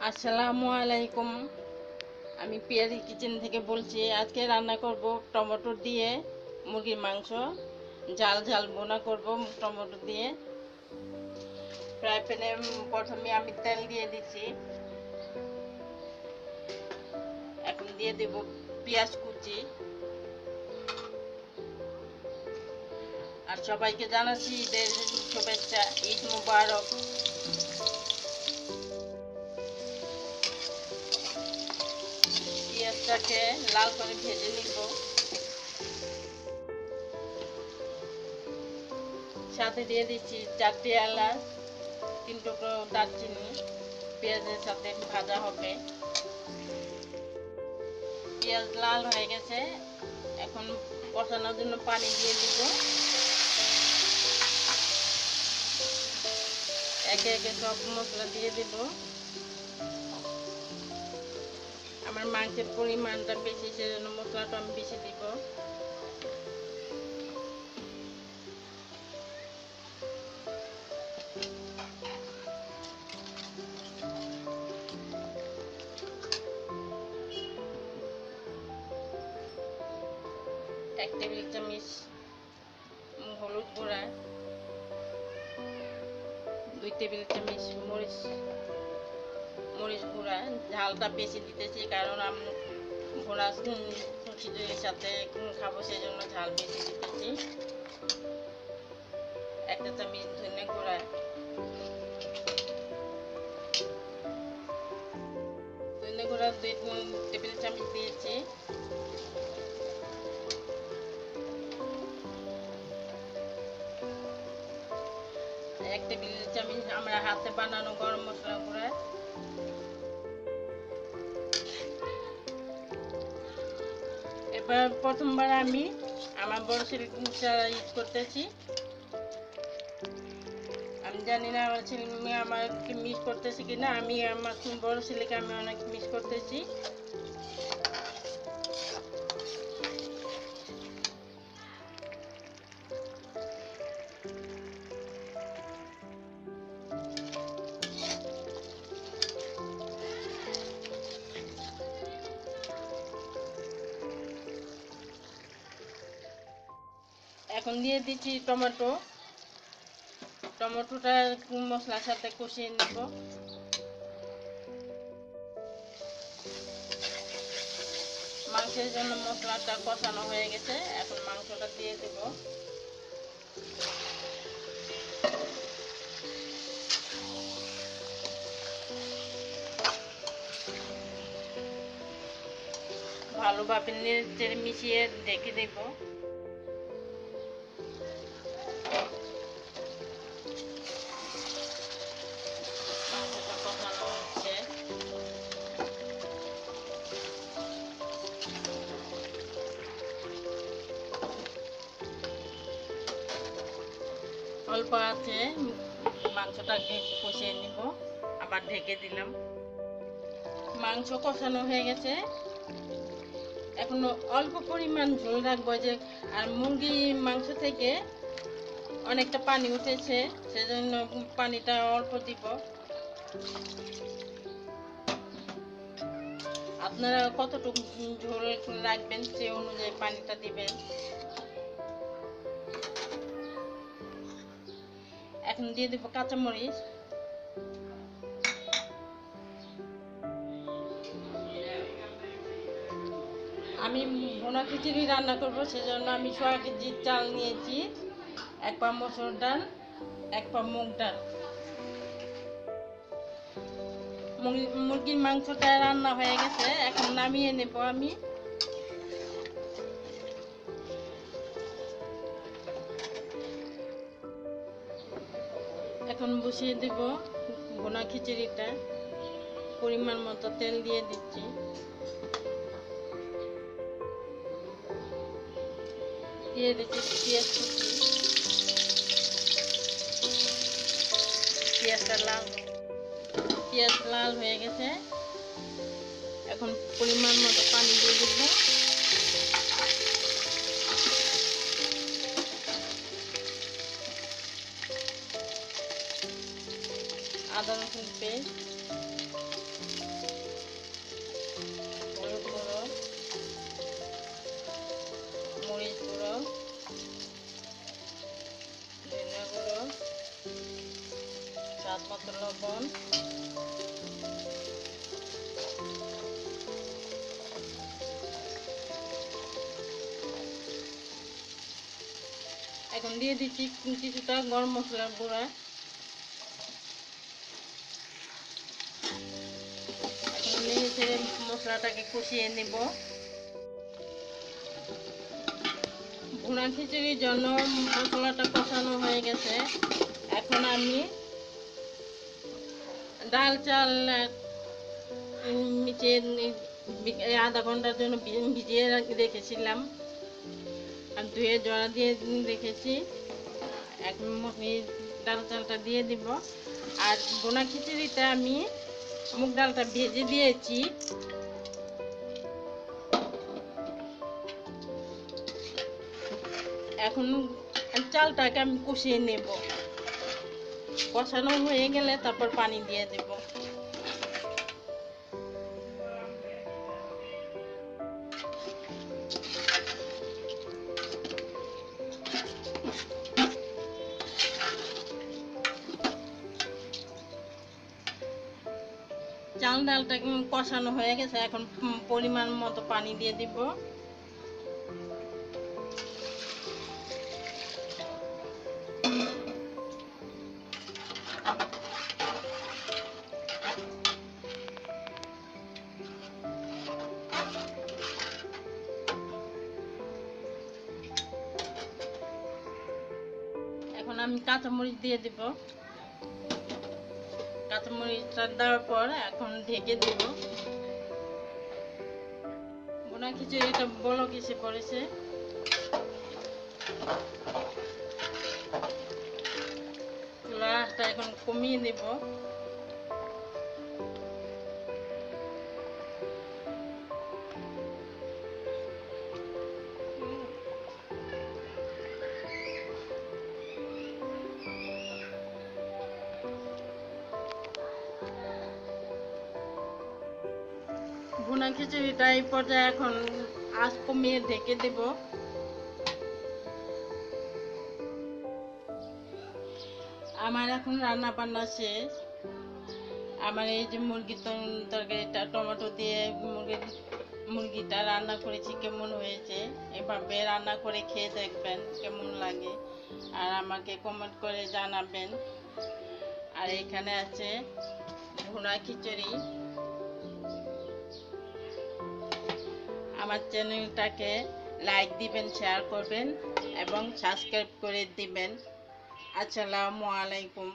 আসসালামু আলাইকুম। আমি পিয়ারি কিচেন থেকে বলছি। আজকে রান্না করব টমেটো দিয়ে মুরগির মাংস। ঝাল ঝাল বোনা করব টমেটো দিয়ে। ফ্রাই প্যানে প্রথমে আমি তেল দিয়ে দিচ্ছি। এখন দিয়ে দেব পেঁয়াজ কুচি। আর সবাইকে জানাচ্ছি ঈদের শুভেচ্ছা, ঈদ মুবারক। পেঁয়াজটাকে লাল করে ভেজে নিব। সাথে দিয়ে দিচ্ছি 4টি এলাচ, 3 টুকরো দারচিনি। পেঁয়াজের সাথে ভাজা হবে। পেঁয়াজ লাল হয়ে গেছে, এখন কষানোর জন্য পানি দিয়ে দিব। একে একে সব মশলা দিয়ে দিব। আমার মাংসের পরিমাণটা বেশি, সেজন্য মশলাটা আমি বেশি দিব। এক টেবিল চামচ হলুদ গুঁড়া, 2 টেবিল চামচ মরিচ গুঁড়া। ঝালটা বেশি দিতেছি কারণ আমি ভোনা খিচুড়ির সাথে খাবো, সেজন্য ঝাল বেশি দিতেছি। 1 চামচ ধনে গুঁড়া, 2 টেবিল চামচ দিয়েছি। এক টেবিল চামচ আমরা হাতে বানানো গরম মশলা গুঁড়া। এবার প্রথমবার আমি আমার বড় ছেলেটা ইউজ করতেছি। আমি জানি না আমার ছেলে মেয়ে আমাকে মিস করতেছে কিনা। আমি আমার বড় ছেলেকে আমি অনেক মিস করতেছি। এখন দিয়ে দিচ্ছি টমেটোটা মশলার সাথে কষিয়ে নেব। মাংসের জন্য মশলাটা কষানো হয়ে গেছে, এখন মাংসটা দিয়ে দেব। ভালোভাবে নেড়ে মিশিয়ে ঢেকে দেব। মাংসটা কষানো হচ্ছে। অল্প আছে মাংসটাকে কষিয়ে নিব, আবার ঢেকে দিলাম। মাংস কষানো হয়ে গেছে, এখন অল্প পরিমাণ ঝোল রাখবো। যে আর মুরগির মাংস থেকে অনেকটা পানি উঠেছে, সেজন্য পানিটা অল্প দিব। আপনারা কতটুকু ঝোল রাখবেন সে অনুযায়ী পানিটা দিবেন। এখন দিয়ে দেব কাঁচামরিচ। আমি ভুনা খিচুড়ি রান্না করব, সেজন্য আমি 6 কেজি চাল নিয়েছি, 1 পা মসুর ডাল, 1 পা মুগ ডাল। মুরগির মাংসটা রান্না হয়ে গেছে, এখন নামিয়ে নেব আমি। এখন বসিয়ে দেব ভুনা খিচুড়িটা। পরিমাণ মতো তেল দিয়ে দিচ্ছি। দিয়ে দিচ্ছি পেঁয়াজ কুচি। পেঁয়াজ লাল হয়ে গেছে, এখন পরিমাণ মতো পানি দিয়ে দেব। আদা রসুন পেস্ট, স্বাদ মতো লবণ, এখন দিয়ে দিচ্ছি কিছুটা গরম মশলার গুঁড়া। এখন নেড়ে ছেড়ে মশলাটাকে কষিয়ে নেব। ভুনা খিচুড়ির জন্য মশলাটা কষানো হয়ে গেছে। এখন আমি ডাল চাল আধা ঘন্টার জন্য ভিজিয়ে রেখেছিলাম আর ধুয়ে জড়া দিয়ে রেখেছি। এখন ডাল চালটা দিয়ে দিব। আর ভুনা খিচুড়িতে আমি মুগ ডালটা ভেজে দিয়েছি। এখন চালটাকে আমি কষিয়ে নেব। কষানো হয়ে গেলে তারপর পানি দিয়ে দেব। চাল ডালটা কষানো হয়ে গেছে। এখন পরিমাণ মতো পানি দিয়ে দিব। এখন আমি কাঁচামরিচ দিয়ে দিব। কাঁচামরিচটা দেওয়ার পর এখন ঢেকে দিব। ভুনা খিচুড়িটা বলক এসে পড়েছে। চুলার আঁচটা এখন কমিয়ে দেব। ভুনা খিচুড়িটা এই পর্যায়ে এখন আঁচ কমিয়ে ঢেকে দেব। আমার এখন রান্না বান্না শেষ। আমার এই যে মুরগির তরকারিটা টমেটো দিয়ে মুরগিটা রান্না করেছি, কেমন হয়েছে এভাবে রান্না করে খেয়ে দেখবেন কেমন লাগে, আর আমাকে কমেন্ট করে জানাবেন। আর এখানে আছে ভুনা খিচুড়ি। আমার চ্যানেলটাকে লাইক দিবেন, শেয়ার করবেন এবং সাবস্ক্রাইব করে দিবেন। আসসালামু আলাইকুম।